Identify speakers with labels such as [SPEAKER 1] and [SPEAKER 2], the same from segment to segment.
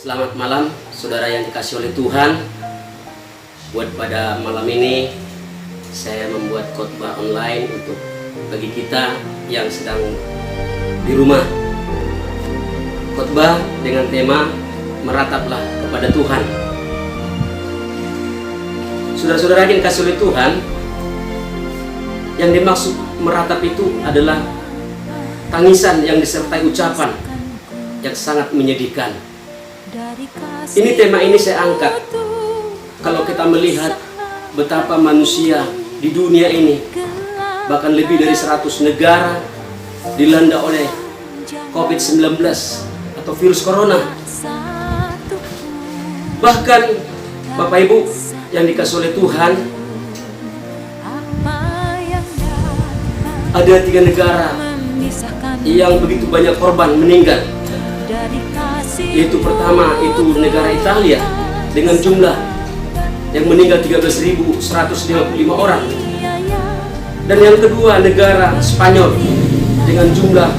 [SPEAKER 1] Selamat malam saudara yang dikasih oleh Tuhan. Buat pada malam ini saya membuat khotbah online untuk bagi kita yang sedang di rumah. Khotbah dengan tema merataplah kepada Tuhan. Saudara-saudara yang dikasih oleh Tuhan, yang dimaksud meratap itu adalah tangisan yang disertai ucapan yang sangat menyedihkan. Ini tema ini saya angkat kalau kita melihat betapa manusia di dunia ini, bahkan lebih dari 100 negara dilanda oleh COVID-19 atau virus corona. Bahkan Bapak Ibu yang dikasih oleh Tuhan, ada 3 negara yang begitu banyak korban meninggal. Yaitu pertama itu negara Italia dengan jumlah yang meninggal 13.155 orang. Dan yang kedua negara Spanyol dengan jumlah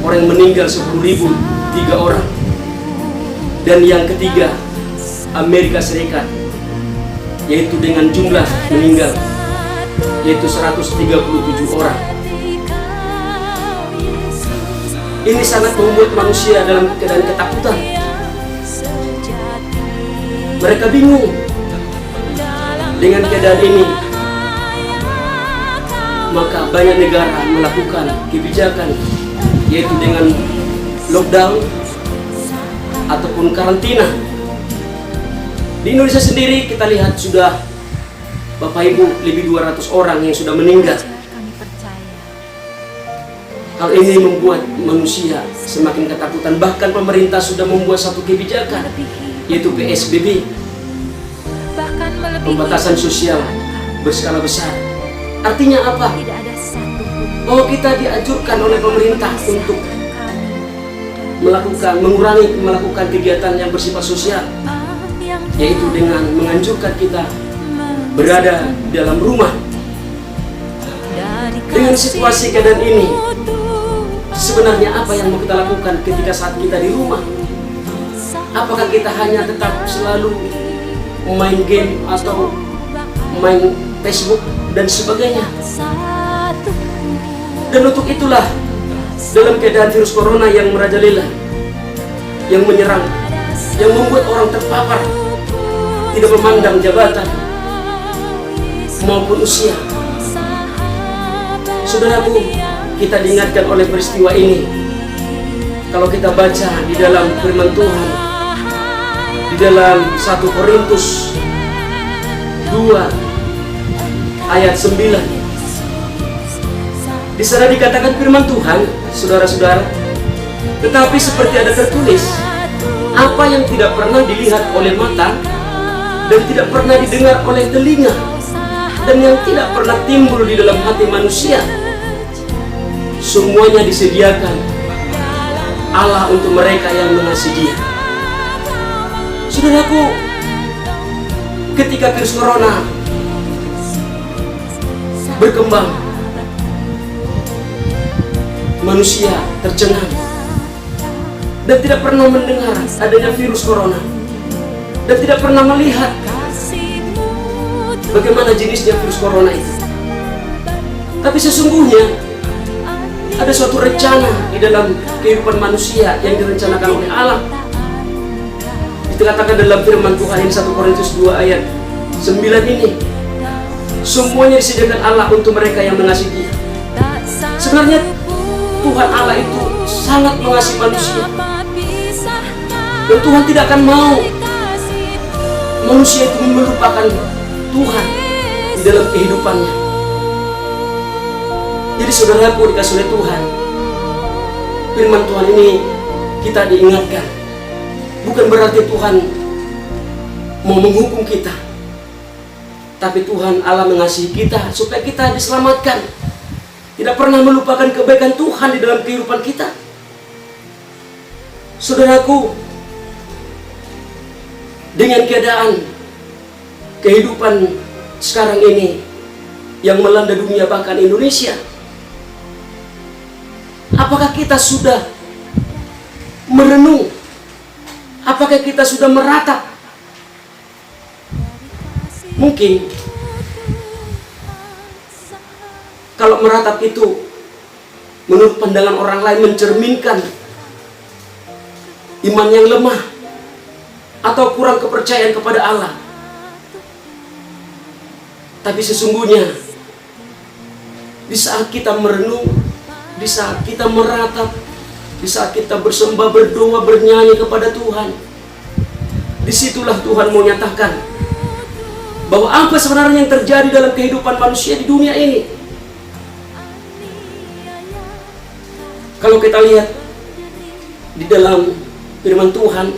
[SPEAKER 1] orang yang meninggal 10.003 orang. Dan yang ketiga Amerika Serikat, yaitu dengan jumlah meninggal yaitu 137 orang. Ini sangat membuat manusia dalam keadaan ketakutan. Mereka bingung dengan keadaan ini. Maka banyak negara melakukan kebijakan, yaitu dengan lockdown ataupun karantina. Di Indonesia sendiri kita lihat sudah Bapak Ibu lebih 200 orang yang sudah meninggal. Hal ini membuat manusia semakin ketakutan. Bahkan pemerintah sudah membuat satu kebijakan, yaitu PSBB, pembatasan sosial berskala besar. Artinya apa? Oh, kita dianjurkan oleh pemerintah untuk mengurangi melakukan kegiatan yang bersifat sosial, yaitu dengan menganjurkan kita berada di dalam rumah. Dengan situasi keadaan ini, sebenarnya apa yang mau kita lakukan ketika saat kita di rumah? Apakah kita hanya tetap selalu main game atau main Facebook dan sebagainya? Dan untuk itulah, dalam keadaan virus corona yang merajalela, yang menyerang, yang membuat orang terpapar, tidak memandang jabatan maupun usia. Saudaraku, kita diingatkan oleh peristiwa ini. Kalau kita baca di dalam firman Tuhan, di dalam 1 Korintus 2 ayat 9, di sana dikatakan firman Tuhan, saudara-saudara, tetapi seperti ada tertulis, apa yang tidak pernah dilihat oleh mata dan tidak pernah didengar oleh telinga dan yang tidak pernah timbul di dalam hati manusia, semuanya disediakan Allah untuk mereka yang mengasihi Dia. Saudaraku, ketika virus corona berkembang, manusia tercengang dan tidak pernah mendengar adanya virus corona dan tidak pernah melihat bagaimana jenisnya virus corona itu. Tapi sesungguhnya ada suatu rencana di dalam kehidupan manusia yang direncanakan oleh Allah. Dikatakan dalam firman Tuhan ini 1 Korintus 2 ayat 9 ini, semuanya disediakan Allah untuk mereka yang mengasihi Dia. Sebenarnya Tuhan Allah itu sangat mengasihi manusia, dan Tuhan tidak akan mau manusia itu melupakan Tuhan di dalam kehidupannya. Jadi saudaraku dikasih oleh Tuhan, firman Tuhan ini kita diingatkan, bukan berarti Tuhan mau menghukum kita, tapi Tuhan Allah mengasihi kita supaya kita diselamatkan, tidak pernah melupakan kebaikan Tuhan di dalam kehidupan kita. Saudaraku, dengan keadaan kehidupan sekarang ini yang melanda dunia bahkan Indonesia, apakah kita sudah merenung Apakah kita sudah meratap? Mungkin kalau meratap itu menurut pandangan orang lain mencerminkan iman yang lemah atau kurang kepercayaan kepada Allah. Tapi sesungguhnya di saat kita merenung, di saat kita meratap, di saat kita bersembah, berdoa, bernyanyi kepada Tuhan, disitulah Tuhan mau nyatakan bahwa apa sebenarnya yang terjadi dalam kehidupan manusia di dunia ini. Kalau kita lihat di dalam firman Tuhan,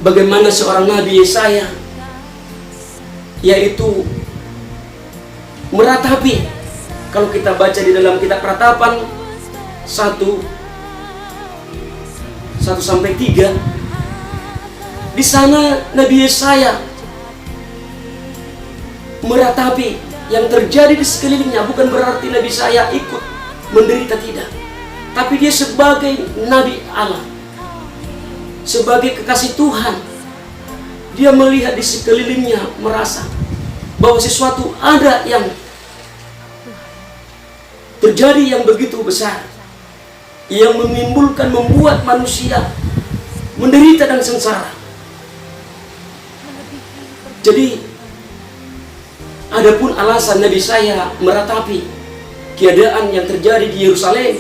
[SPEAKER 1] bagaimana seorang Nabi Yesaya, yaitu meratapi. Kalau kita baca di dalam kitab Ratapan 1 sampai 3, di sana Nabi Yesaya meratapi yang terjadi di sekelilingnya. Bukan berarti Nabi Yesaya ikut menderita, tidak. Tapi dia sebagai Nabi Allah, sebagai kekasih Tuhan, dia melihat di sekelilingnya, merasa bahwa sesuatu ada yang terjadi yang begitu besar, yang menimbulkan, membuat manusia menderita dan sengsara. Jadi adapun alasan Nabi saya meratapi keadaan yang terjadi di Yerusalem,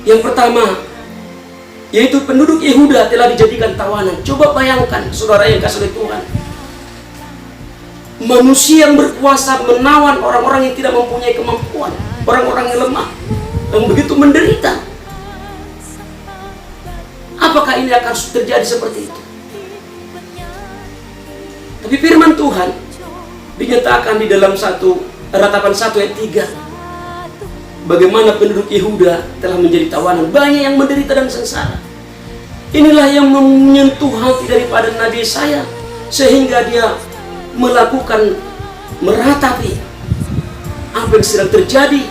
[SPEAKER 1] yang pertama yaitu penduduk Yehuda telah dijadikan tawanan. Coba bayangkan saudara yang kasih oleh Tuhan, manusia yang berkuasa menawan orang-orang yang tidak mempunyai kemampuan, orang-orang yang lemah, yang begitu menderita. Apakah ini akan terjadi seperti itu? Tapi firman Tuhan dinyatakan di dalam Ratapan 1 ayat 3, bagaimana penduduk Yehuda telah menjadi tawanan, banyak yang menderita dan sengsara. Inilah yang menyentuh hati daripada Nabi Yesaya, sehingga dia melakukan meratapi apa yang sedang terjadi,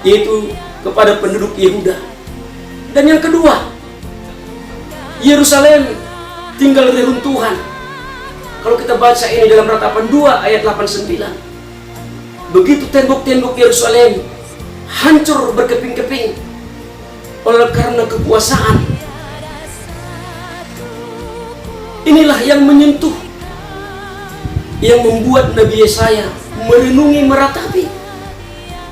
[SPEAKER 1] yaitu kepada penduduk Yehuda. Dan yang kedua, Yerusalem tinggal reruntuhan. Kalau kita baca ini dalam Ratapan 2 ayat 8-9, begitu tembok-tembok Yerusalem hancur berkeping-keping oleh karena kekuasaan. Inilah yang menyentuh, yang membuat Nabi Yesaya merenungi, meratapi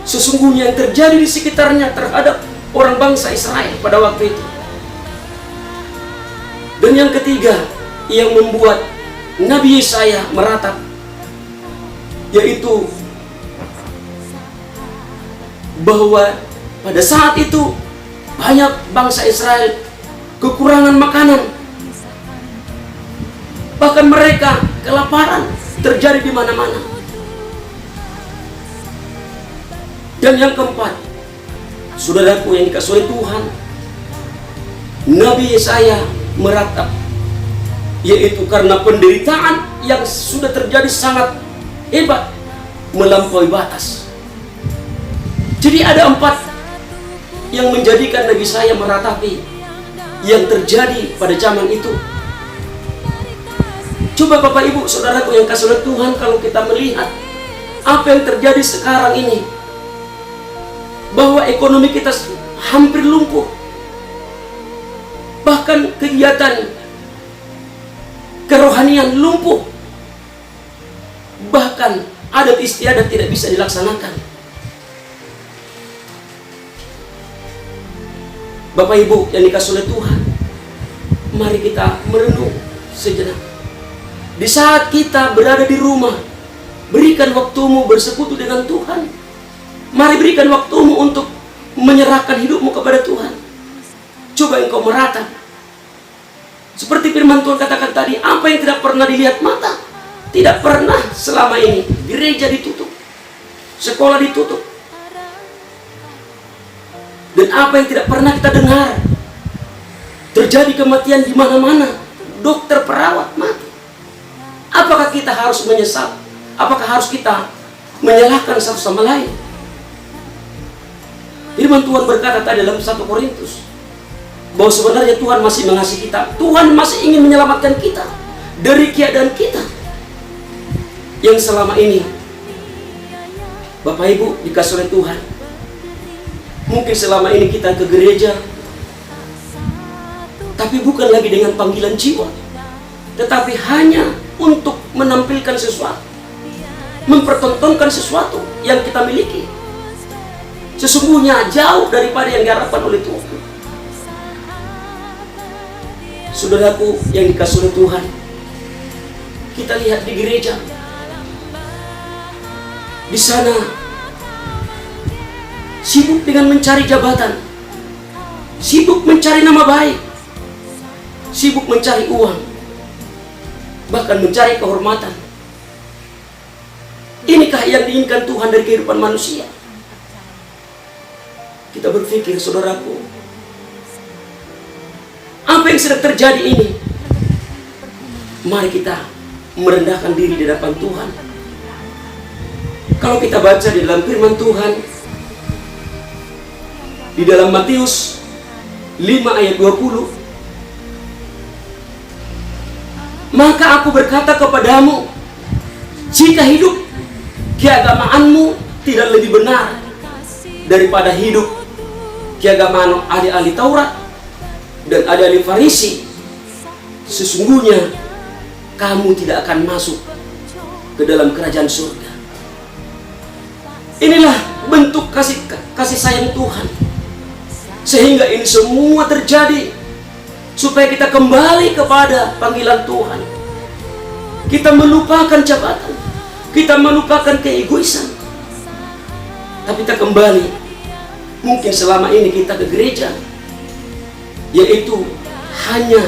[SPEAKER 1] sesungguhnya yang terjadi di sekitarnya terhadap orang bangsa Israel pada waktu itu. Dan yang ketiga yang membuat Nabi Yesaya meratap, yaitu bahwa pada saat itu banyak bangsa Israel kekurangan makanan, bahkan mereka kelaparan terjadi di mana-mana. Dan yang keempat, saudaraku yang dikasihi oleh Tuhan, Nabi Yesaya meratap, yaitu karena penderitaan yang sudah terjadi sangat hebat, melampaui batas. Jadi ada 4 yang menjadikan Nabi Yesaya meratapi yang terjadi pada zaman itu. Coba Bapak Ibu saudaraku yang kasih oleh Tuhan, kalau kita melihat apa yang terjadi sekarang ini, bahwa ekonomi kita hampir lumpuh, bahkan kegiatan kerohanian lumpuh, bahkan adat istiadat tidak bisa dilaksanakan. Bapak Ibu yang dikasihi oleh Tuhan, mari kita merenung sejenak. Di saat kita berada di rumah, berikan waktumu bersekutu dengan Tuhan. Mari berikan waktumu untuk menyerahkan hidupmu kepada Tuhan. Coba engkau meratap, seperti firman Tuhan katakan tadi, apa yang tidak pernah dilihat mata, tidak pernah selama ini. Gereja ditutup, sekolah ditutup, dan apa yang tidak pernah kita dengar, terjadi kematian di mana-mana, dokter, perawat mati. Apakah kita harus menyesal? Apakah harus kita menyalahkan satu sama lain? Firman Tuhan berkata tadi dalam 1 Korintus bahwa sebenarnya Tuhan masih mengasihi kita. Tuhan masih ingin menyelamatkan kita dari keadaan kita yang selama ini, Bapak Ibu dikasih oleh Tuhan. Mungkin selama ini kita ke gereja, tapi bukan lagi dengan panggilan jiwa, tetapi hanya untuk menampilkan sesuatu, mempertontonkan sesuatu yang kita miliki. Sesungguhnya jauh daripada yang diharapkan oleh Tuhan. Saudaraku yang dikasih oleh Tuhan, kita lihat di gereja, di sana sibuk dengan mencari jabatan, sibuk mencari nama baik, sibuk mencari uang, bahkan mencari kehormatan. Inikah yang diinginkan Tuhan dari kehidupan manusia? Kita berpikir, saudaraku, apa yang sedang terjadi ini? Mari kita merendahkan diri di hadapan Tuhan. Kalau kita baca di dalam firman Tuhan, di dalam Matius 5 ayat 20, maka aku berkata kepadamu, jika hidup keagamaanmu tidak lebih benar daripada hidup keagamaan ahli-ahli Taurat dan ahli-ahli Farisi, sesungguhnya kamu tidak akan masuk ke dalam kerajaan surga. Inilah bentuk kasih sayang Tuhan, sehingga ini semua terjadi supaya kita kembali kepada panggilan Tuhan. Kita melupakan jabatan, kita melupakan keegoisan, tapi kita kembali. Mungkin selama ini kita ke gereja, yaitu hanya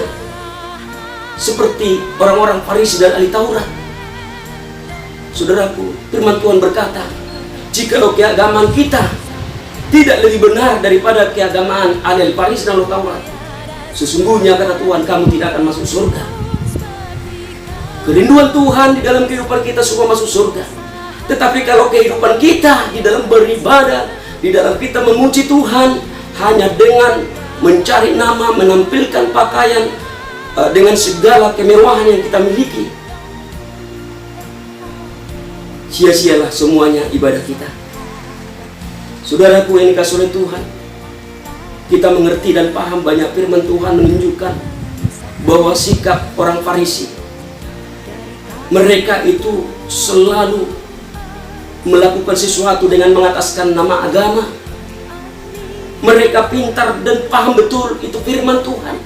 [SPEAKER 1] seperti orang-orang Farisi dan ahli Taurat. Saudaraku, firman Tuhan berkata, jikalau keagamaan kita tidak lebih benar daripada keagamaan ahli Farisi dan ahli Taurat, sesungguhnya kata Tuhan, kamu tidak akan masuk surga. Kerinduan Tuhan di dalam kehidupan kita semua masuk surga. Tetapi kalau kehidupan kita di dalam beribadah, di dalam kita memuji Tuhan hanya dengan mencari nama, menampilkan pakaian dengan segala kemewahan yang kita miliki, sia-sialah semuanya ibadah kita. Saudaraku yang dikasihi oleh Tuhan, kita mengerti dan paham banyak firman Tuhan menunjukkan bahwa sikap orang Farisi, mereka itu selalu melakukan sesuatu dengan mengataskan nama agama. Mereka pintar dan paham betul itu firman Tuhan,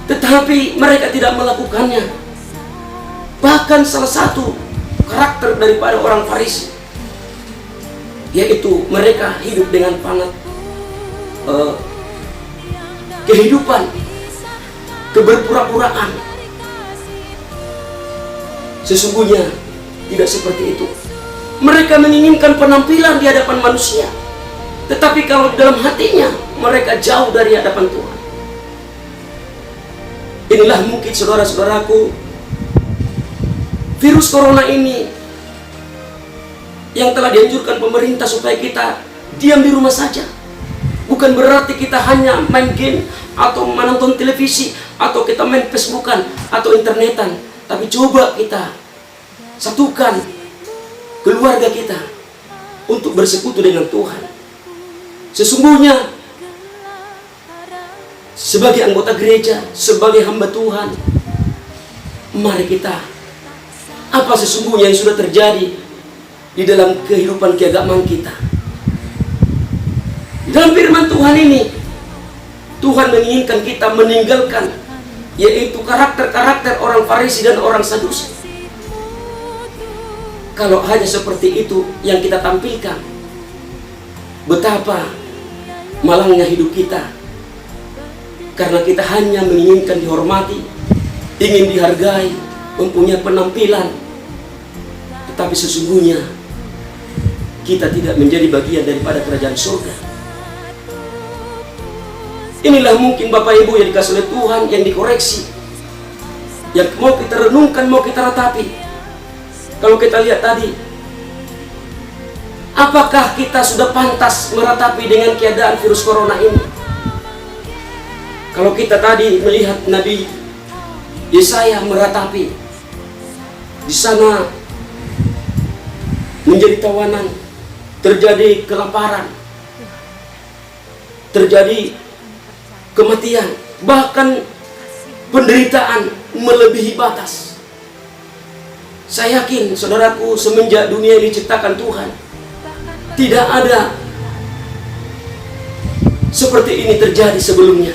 [SPEAKER 1] tetapi mereka tidak melakukannya. Bahkan salah satu karakter daripada orang Farisi, yaitu mereka hidup dengan panat kehidupan keberpura-puraan. Sesungguhnya tidak seperti itu. Mereka menginginkan penampilan di hadapan manusia, tetapi kalau dalam hatinya mereka jauh dari hadapan Tuhan. Inilah mungkin saudara-saudaraku, virus corona ini yang telah dianjurkan pemerintah supaya kita diam di rumah saja. Bukan berarti kita hanya main game atau menonton televisi atau kita main Facebookan atau internetan, tapi coba kita satukan keluarga kita untuk bersekutu dengan Tuhan. Sesungguhnya sebagai anggota gereja, sebagai hamba Tuhan, mari kita, apa sesungguhnya yang sudah terjadi di dalam kehidupan keagamaan kita. Dalam firman Tuhan ini, Tuhan menginginkan kita meninggalkan, yaitu karakter-karakter orang Farisi dan orang Sadusi. Kalau hanya seperti itu yang kita tampilkan, betapa malangnya hidup kita. Karena kita hanya menginginkan dihormati, ingin dihargai, mempunyai penampilan, tetapi sesungguhnya kita tidak menjadi bagian daripada kerajaan surga. Inilah mungkin Bapak Ibu yang dikasihi oleh Tuhan, yang dikoreksi, yang mau kita renungkan, mau kita ratapi. Kalau kita lihat tadi, apakah kita sudah pantas meratapi dengan keadaan virus corona ini? Kalau kita tadi melihat Nabi Yesaya meratapi, di sana menjadi tawanan, terjadi kelaparan, terjadi kematian, bahkan penderitaan melebihi batas. Saya yakin, saudaraku, semenjak dunia ini diciptakan Tuhan, tidak ada seperti ini terjadi sebelumnya.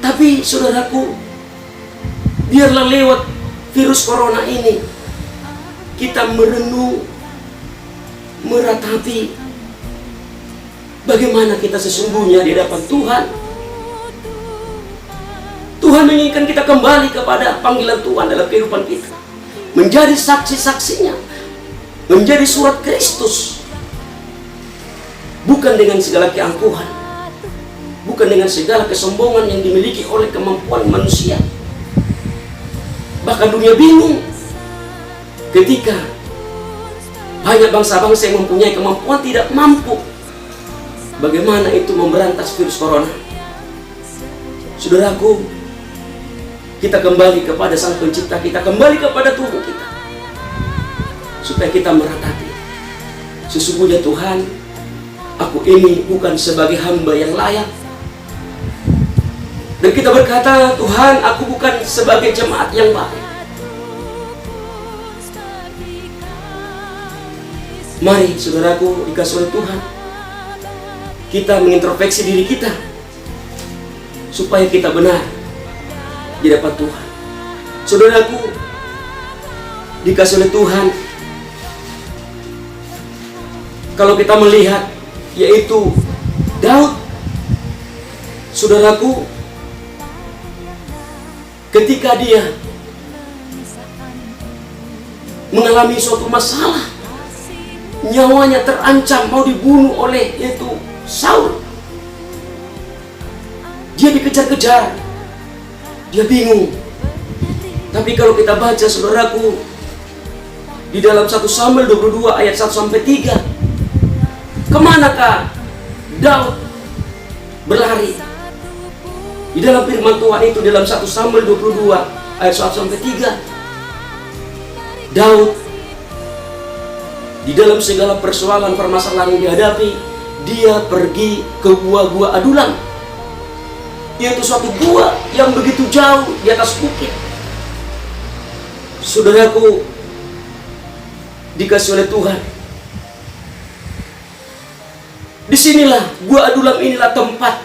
[SPEAKER 1] Tapi saudaraku, biarlah lewat virus corona ini kita merenung, meratapi bagaimana kita sesungguhnya di hadapan Tuhan. Tuhan menginginkan kita kembali kepada panggilan Tuhan dalam kehidupan kita, menjadi saksi-saksinya, menjadi surat Kristus, bukan dengan segala keangkuhan, bukan dengan segala kesombongan yang dimiliki oleh kemampuan manusia. Bahkan dunia bingung ketika banyak bangsa-bangsa yang mempunyai kemampuan tidak mampu bagaimana itu memberantas virus corona. Saudaraku, kita kembali kepada Sang Pencipta kita, kembali kepada Tuhan kita, supaya kita meratapi, sesungguhnya Tuhan, aku ini bukan sebagai hamba yang layak. Dan kita berkata, Tuhan, aku bukan sebagai jemaat yang baik. Mari saudaraku dikasih oleh Tuhan, kita mengintrospeksi diri kita, supaya kita benar di hadapan Tuhan. Saudaraku dikasih oleh Tuhan, kalau kita melihat yaitu Daud, saudaraku, ketika dia mengalami suatu masalah, nyawanya terancam mau dibunuh oleh yaitu Saul, dia dikejar-kejar, dia bingung. Tapi kalau kita baca saudaraku di dalam 1 Samuel 22 ayat 1 sampai 3, kemanakah Daud berlari? Di dalam firman Tuhan itu dalam 1 Samuel 22 ayat 1 sampai 3, Daud di dalam segala persoalan permasalahan yang dihadapi, dia pergi ke gua-gua Adulam, yaitu suatu gua yang begitu jauh di atas bukit. Saudaraku dikasih oleh Tuhan, disinilah gua Adulam, inilah tempat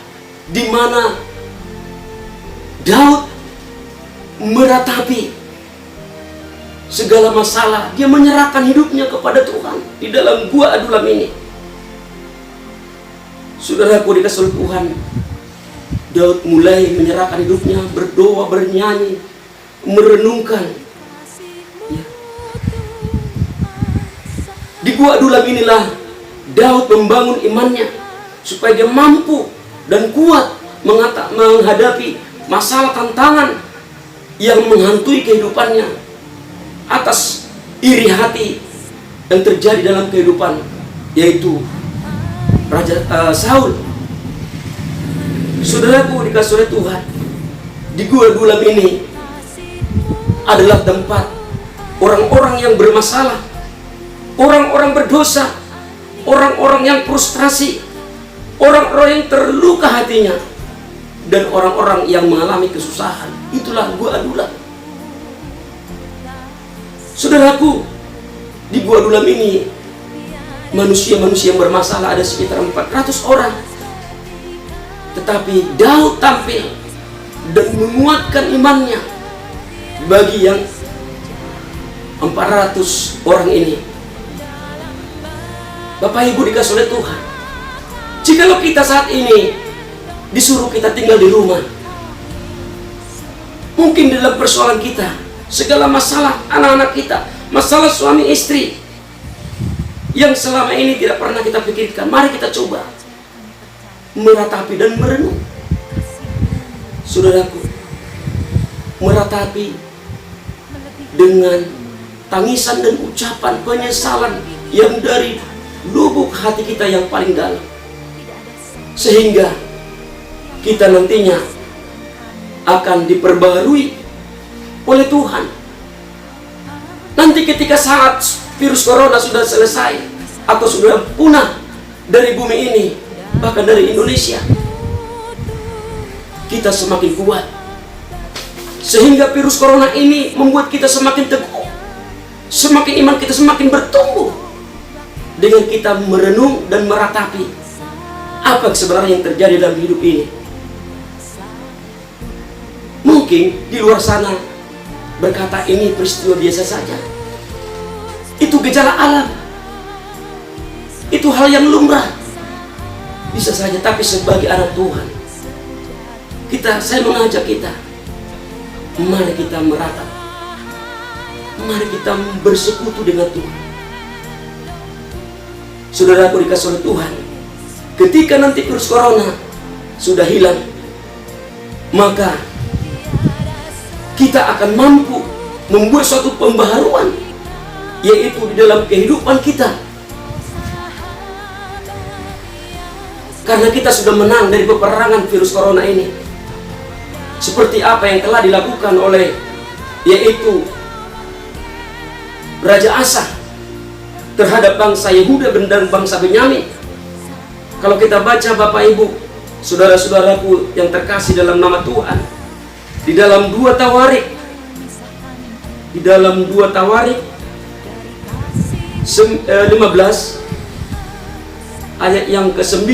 [SPEAKER 1] di mana Daud meratapi segala masalah. Dia menyerahkan hidupnya kepada Tuhan di dalam gua Adulam ini. Saudaraku dikasih oleh Tuhan, Daud mulai menyerahkan hidupnya, berdoa, bernyanyi, merenungkan. Ya. Di gua Adulam inilah Daud membangun imannya, supaya dia mampu dan kuat menghadapi masalah, tantangan yang menghantui kehidupannya atas iri hati yang terjadi dalam kehidupan yaitu Raja Saul. Saudaraku dikasih oleh Tuhan, di gua Adulam ini adalah tempat orang-orang yang bermasalah, orang-orang berdosa, orang-orang yang frustrasi, orang-orang yang terluka hatinya, dan orang-orang yang mengalami kesusahan. Itulah gua Adulam. Saudaraku, di gua Adulam ini manusia-manusia yang bermasalah ada sekitar 400 orang. Tetapi Daud tampil dan menguatkan imannya bagi yang 400 orang ini. Bapak Ibu dikasih oleh Tuhan, jikalau kita saat ini disuruh kita tinggal di rumah, mungkin dalam persoalan kita, segala masalah anak-anak kita, masalah suami istri yang selama ini tidak pernah kita pikirkan, mari kita coba meratapi dan merenung. Saudaraku, meratapi dengan tangisan dan ucapan penyesalan yang dari lubuk hati kita yang paling dalam, sehingga kita nantinya akan diperbarui oleh Tuhan. Nanti ketika saat virus corona sudah selesai atau sudah punah dari bumi ini, bahkan dari Indonesia, kita semakin kuat. Sehingga virus corona ini membuat kita semakin teguh, semakin iman kita semakin bertumbuh dengan kita merenung dan meratapi apa sebenarnya yang terjadi dalam hidup ini. Mungkin di luar sana berkata ini peristiwa biasa saja, itu gejala alam, itu hal yang lumrah, bisa saja. Tapi sebagai anak Tuhan, saya mengajak kita, mari kita meratap, mari kita bersekutu dengan Tuhan. Saudaraku dikasih oleh Tuhan, ketika nanti virus corona sudah hilang, maka kita akan mampu membuat suatu pembaharuan, yaitu di dalam kehidupan kita. Karena kita sudah menang dari peperangan virus corona ini. Seperti apa yang telah dilakukan oleh, yaitu Raja Asa terhadap bangsa Yehuda dan bangsa Benyamin. Kalau kita baca, Bapak Ibu, saudara-saudaraku yang terkasih dalam nama Tuhan, di dalam 2 Tawarik, di dalam 2 Tawarik 15 ayat yang ke-9,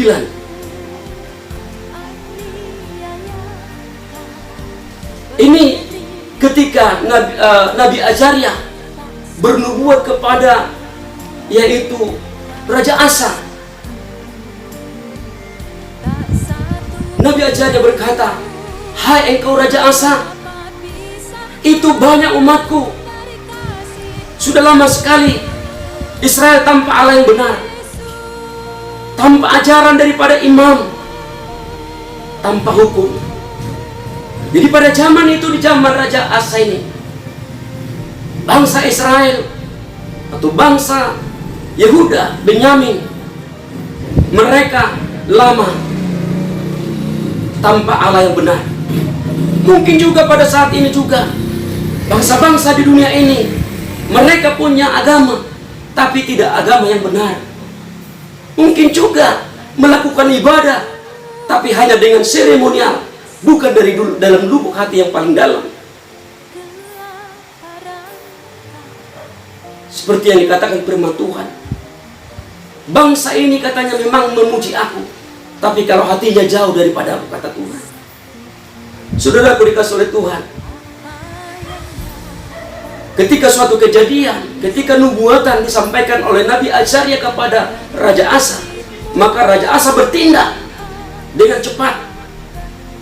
[SPEAKER 1] ini ketika Nabi Azaria bernubuat kepada, yaitu Raja Asa. Nabi Azaria berkata, "Hai engkau Raja Asa, itu banyak umatku. Sudah lama sekali Israel tanpa Allah yang benar, tanpa ajaran daripada imam, tanpa hukum." Jadi pada zaman itu, di zaman Raja Asa ini, bangsa Israel atau bangsa Yehuda, Benyamin, mereka lama tanpa Allah yang benar. Mungkin juga pada saat ini juga bangsa-bangsa di dunia ini, mereka punya agama tapi tidak agama yang benar. Mungkin juga melakukan ibadah tapi hanya dengan seremonial, bukan dari dalam lubuk hati yang paling dalam. Seperti yang dikatakan firman Tuhan, bangsa ini katanya memang memuji aku, tapi kalau hatinya jauh daripada aku, kata Tuhan. Saudaraku dikasih oleh Tuhan, ketika suatu kejadian, ketika nubuatan disampaikan oleh Nabi Azaria kepada Raja Asa, maka Raja Asa bertindak dengan cepat,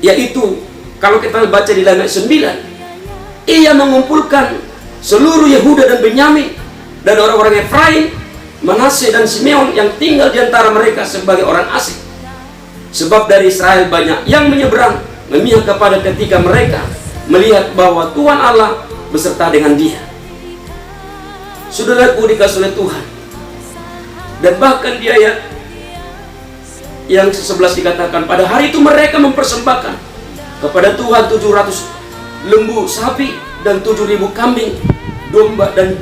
[SPEAKER 1] yaitu kalau kita baca di ayat 9, ia mengumpulkan seluruh Yehuda dan Benyamin dan orang-orang Efraim, Manasye dan Simeon yang tinggal di antara mereka sebagai orang asing. Sebab dari Israel banyak yang menyeberang memihak kepada, ketika mereka melihat bahwa Tuhan Allah beserta dengan dia. Saudaraku dikasih oleh Tuhan, dan bahkan di ayat yang 11 dikatakan, pada hari itu mereka mempersembahkan kepada Tuhan 700 lembu sapi dan 7.000 kambing domba, dan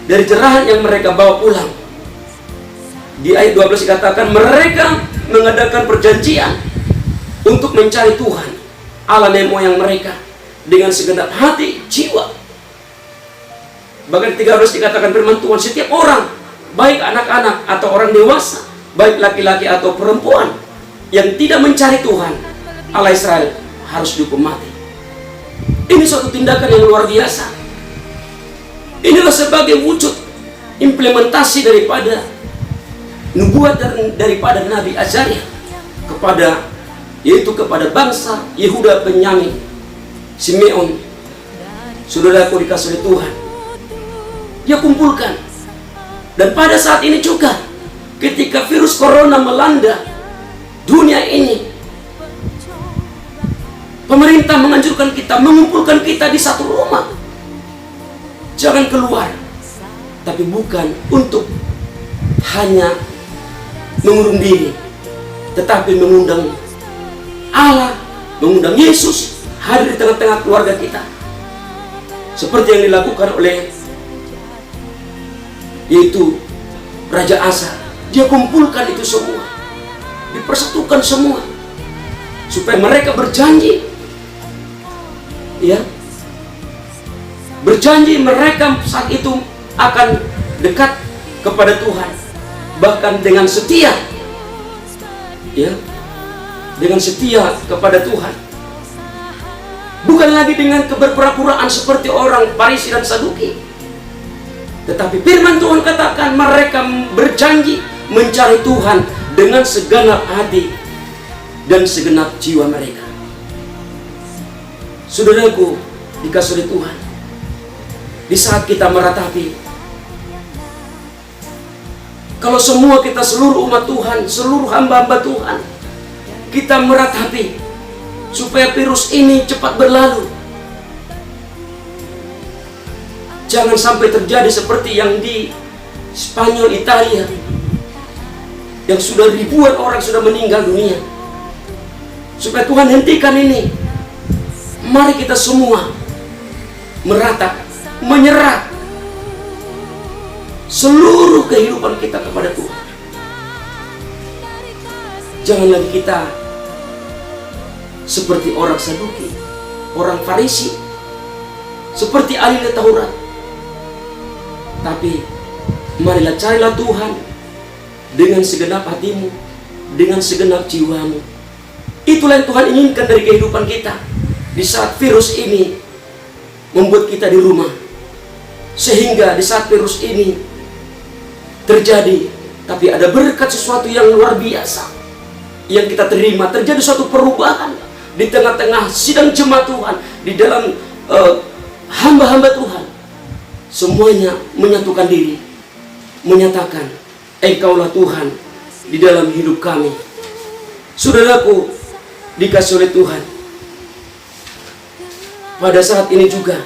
[SPEAKER 1] dari jerahan yang mereka bawa pulang. Di ayat 12 dikatakan, mereka mengadakan perjanjian untuk mencari Tuhan Allah nenek moyang mereka dengan segenap hati, jiwa. Bahkan 13 dikatakan firman Tuhan, setiap orang, baik anak-anak atau orang dewasa, baik laki-laki atau perempuan, yang tidak mencari Tuhan Allah Israel harus dihukum mati. Ini suatu tindakan yang luar biasa. Inilah sebagai wujud implementasi daripada nubuat daripada Nabi Azaria kepada, yaitu kepada bangsa Yehuda, Benyamin, Simeon. Saudaraku dikasih oleh Tuhan, dia kumpulkan. Dan pada saat ini juga, ketika virus corona melanda dunia ini, pemerintah menganjurkan kita, mengumpulkan kita di satu rumah. Jangan keluar, tapi bukan untuk hanya mengurung diri, tetapi mengundang Allah, mengundang Yesus hadir di tengah-tengah keluarga kita. Seperti yang dilakukan oleh yaitu Raja Asa. Dia kumpulkan itu semua, dipersatukan semua, supaya mereka berjanji, ya, berjanji mereka saat itu akan dekat kepada Tuhan, bahkan dengan setia, ya, dengan setia kepada Tuhan, bukan lagi dengan keberpura-puraan seperti orang Farisi dan Saduki. Tetapi firman Tuhan katakan mereka berjanji mencari Tuhan dengan segenap hati dan segenap jiwa mereka. Saudaraku dikasih oleh Tuhan, di saat kita meratapi, kalau semua kita, seluruh umat Tuhan, seluruh hamba-hamba Tuhan, kita meratapi supaya virus ini cepat berlalu. Jangan sampai terjadi seperti yang di Spanyol, Italia, yang sudah ribuan orang sudah meninggal dunia. Supaya Tuhan hentikan ini, mari kita semua meratap, menyerah seluruh kehidupan kita kepada Tuhan. Jangan lagi kita seperti orang Saduki, orang Farisi, seperti ahli Taurat. Tapi marilah carilah Tuhan dengan segenap hatimu, dengan segenap jiwamu. Itulah yang Tuhan inginkan dari kehidupan kita di saat virus ini membuat kita di rumah. Sehingga di saat virus ini terjadi, tapi ada berkat sesuatu yang luar biasa yang kita terima. Terjadi suatu perubahan di tengah-tengah sidang jemaat Tuhan, di dalam hamba-hamba Tuhan. Semuanya menyatukan diri, menyatakan, Engkaulah Tuhan di dalam hidup kami. Saudaraku dikasih oleh Tuhan, pada saat ini juga,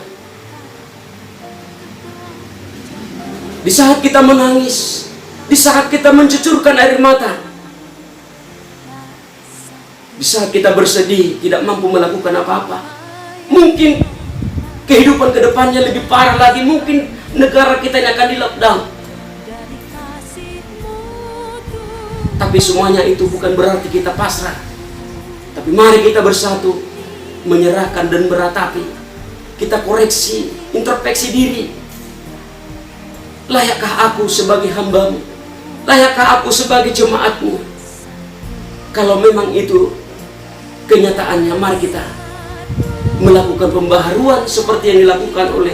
[SPEAKER 1] di saat kita menangis, di saat kita mencucurkan air mata, di saat kita bersedih, tidak mampu melakukan apa-apa, mungkin kehidupan kedepannya lebih parah lagi, mungkin negara kita ini akan di lockdown. Tapi semuanya itu bukan berarti kita pasrah. Tapi mari kita bersatu, menyerahkan dan beratapi. Kita koreksi, introspeksi diri. Layakkah aku sebagai hambamu? Layakkah aku sebagai jemaatmu? Kalau memang itu kenyataannya, mari kita melakukan pembaharuan seperti yang dilakukan oleh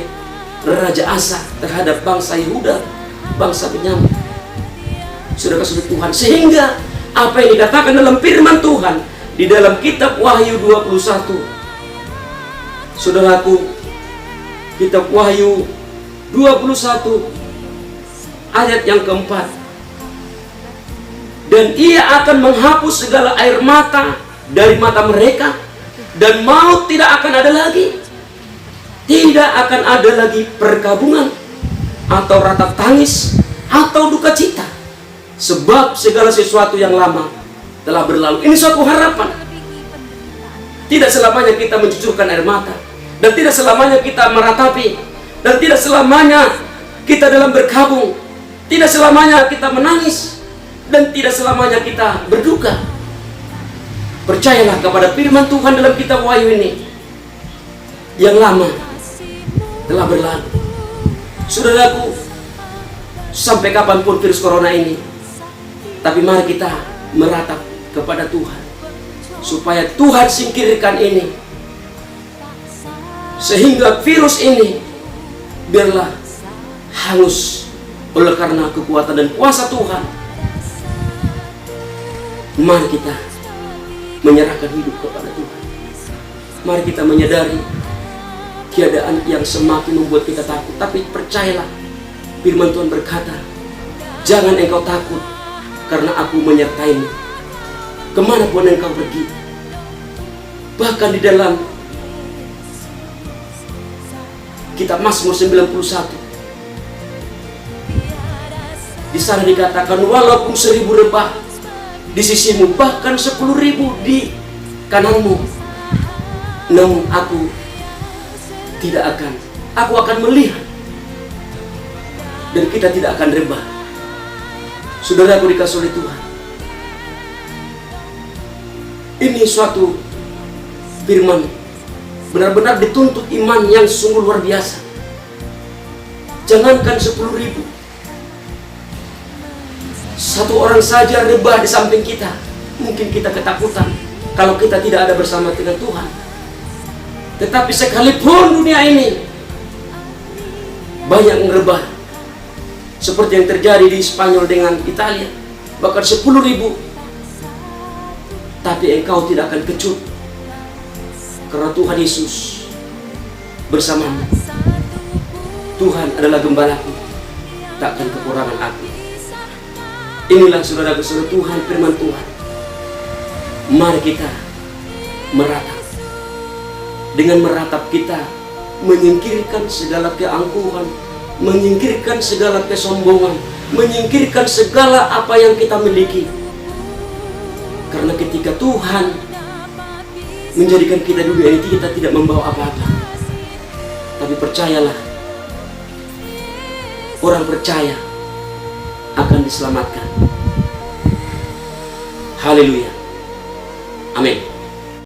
[SPEAKER 1] Raja Asa terhadap bangsa Yehuda, bangsa Benyamin. Saudara-saudara Tuhan, sehingga apa yang dikatakan dalam firman Tuhan di dalam kitab Wahyu 21, saudaraku, kitab Wahyu 21 ayat yang keempat, dan ia akan menghapus segala air mata dari mata mereka, dan maut tidak akan ada lagi. Tidak akan ada lagi perkabungan, atau ratap tangis, atau duka cita, sebab segala sesuatu yang lama telah berlalu. Ini suatu harapan. Tidak selamanya kita mencucurkan air mata, dan tidak selamanya kita meratapi, dan tidak selamanya kita dalam berkabung, tidak selamanya kita menangis, dan tidak selamanya kita berduka. Percayalah kepada firman Tuhan dalam kitab Wahyu ini. Yang lama telah berlalu. Saudaraku, sampai kapanpun virus corona ini, tapi mari kita meratap kepada Tuhan, supaya Tuhan singkirkan ini, sehingga virus ini biarlah hangus oleh karena kekuatan dan kuasa Tuhan. Mari kita menyerahkan hidup kepada Tuhan. Mari kita menyadari keadaan yang semakin membuat kita takut. Tapi percayalah, firman Tuhan berkata, jangan engkau takut, karena aku menyertaimu kemanapun engkau pergi. Bahkan di dalam kitab Mazmur 91, di sana dikatakan, walaupun 1000 lebah di sisimu, bahkan 10.000 di kananmu, namun aku akan melihat, dan kita tidak akan rebah. Saudaraku dikasihi oleh Tuhan, ini suatu firman benar-benar dituntut iman yang sungguh luar biasa. Jangankan 10.000, satu orang saja rebah di samping kita, mungkin kita ketakutan kalau kita tidak ada bersama dengan Tuhan. Tetapi sekalipun dunia ini banyak yang rebah, seperti yang terjadi di Spanyol dengan Italia, bahkan 10.000, tapi engkau tidak akan kecut, karena Tuhan Yesus bersamamu. Tuhan adalah gembalaku, takkan kekurangan aku. Inilah saudara-saudara Tuhan, firman Tuhan. Mari kita meratap. Dengan meratap kita menyingkirkan segala keangkuhan, menyingkirkan segala kesombongan, menyingkirkan segala apa yang kita miliki. Karena ketika Tuhan menjadikan kita dunia ini, kita tidak membawa apa-apa. Tapi percayalah, orang percaya akan diselamatkan. Haleluya. Amin.